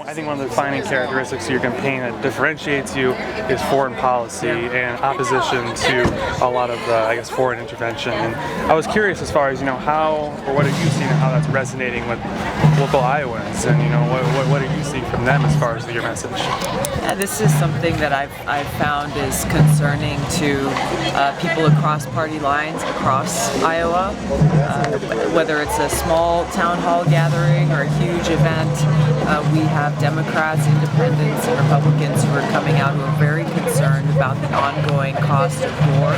I think one of the defining characteristics of your campaign that differentiates you is foreign policy and opposition to a lot of, I guess, foreign intervention. And I was curious as far as, how, or what have you seen and how that's resonating with local Iowans, and, what are you seeing from them as far as your message? Yeah, this is something that I've found is concerning to people across party lines across Iowa, whether it's a small town hall gathering or a huge event. We have Democrats, Independents, and Republicans who are coming out who are very concerned about the ongoing cost of war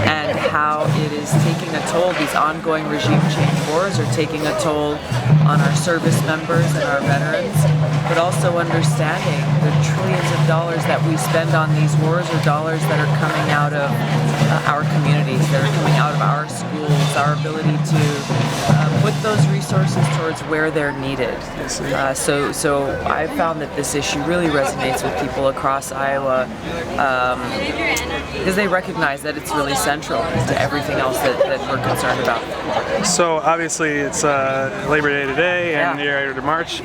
and how it is taking a toll. These ongoing regime change wars are taking a toll on our service members and our veterans, but also understanding the trillions of dollars that we spend on these wars are dollars that are coming out of our communities, that are coming out of our schools, our ability to put those resources towards where they're needed. So I found that this issue really resonates with people across Iowa because they recognize that it's really central to everything else that we're concerned about. So obviously it's Labor Day today, and you're ready to march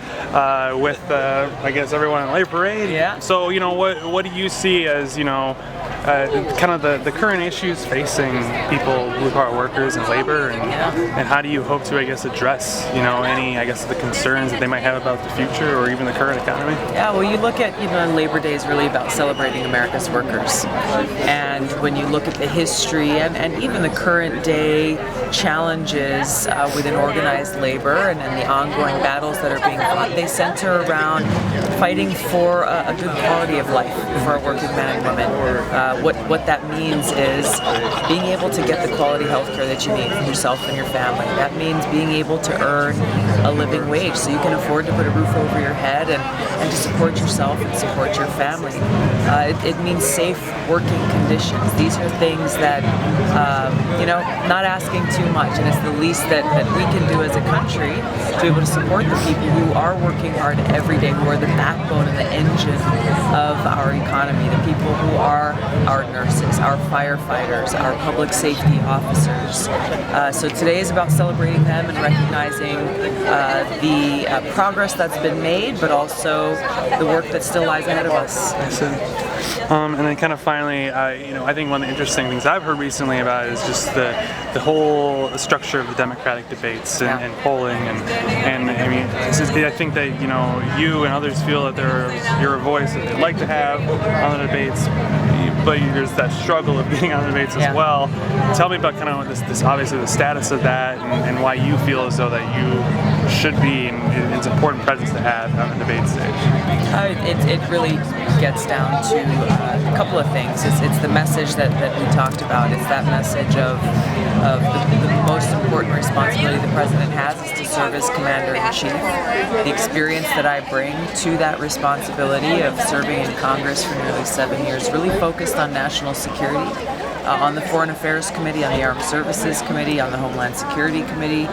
with, I guess, everyone in Labor Parade. Yeah. So, what do you see as, kind of the current issues facing people who are workers and labor, and how do you hope to, I guess, address, any, I guess, the concerns that they might have about the future or even the current economy? Yeah, well, you look at, Labor Day is really about celebrating America's workers. And when you look at the history and even the current day challenges within organized labor and the ongoing battles that are being fought, they center around fighting for a good quality of life for our working men and women. What that means is being able to get the quality health care that you need for yourself and your family. That means being able to earn a living wage so you can afford to put a roof over your head and to support yourself and support your family. It means safe working conditions. These are things that, not asking too much, and it's the least that we can do as a country to be able to support the people who are working hard every day, who are the backbone and the engine of our economy, the people who are our nurses, our firefighters, our public safety officers. So today is about celebrating them and recognizing the progress that's been made, but also the work that still lies ahead of us. And then kind of finally, I think one of the interesting things I've heard recently about is just the whole structure of the Democratic debates and polling, and I mean, I think that you and others feel that you're a voice that they'd like to have on the debates, but there's that struggle of getting on the debates as well. Tell me about kind of this obviously the status of that and why you feel as though that you should be and it's an important presence to have on the debate stage. It really gets down to a couple of things. It's the message that we talked about. It's that message of the most important responsibility the president has is to serve as commander-in-chief. The experience that I bring to that responsibility of serving in Congress for nearly 7 years really focused on national security. On the Foreign Affairs Committee, on the Armed Services Committee, on the Homeland Security Committee,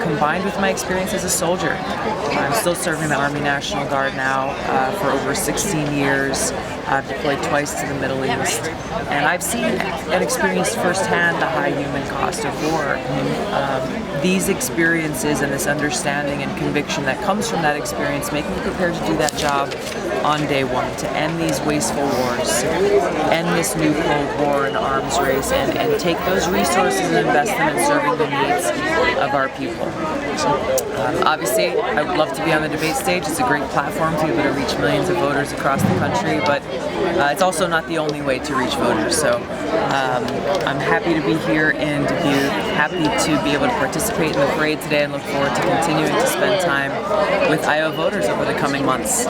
combined with my experience as a soldier. I'm still serving the Army National Guard now for over 16 years. I've deployed twice to the Middle East, and I've seen and experienced firsthand the high human cost of war. These experiences and this understanding and conviction that comes from that experience make me prepared to do that job on day one, to end these wasteful wars, end this new Cold War and arms race, and take those resources and invest them in serving the needs of our people. Obviously, I would love to be on the debate stage. It's a great platform to be able to reach millions of voters across the country, but it's also not the only way to reach voters. So I'm happy to be here in Dubuque, happy to be able to participate in the parade today, and look forward to continuing to spend time with Iowa voters over the coming months.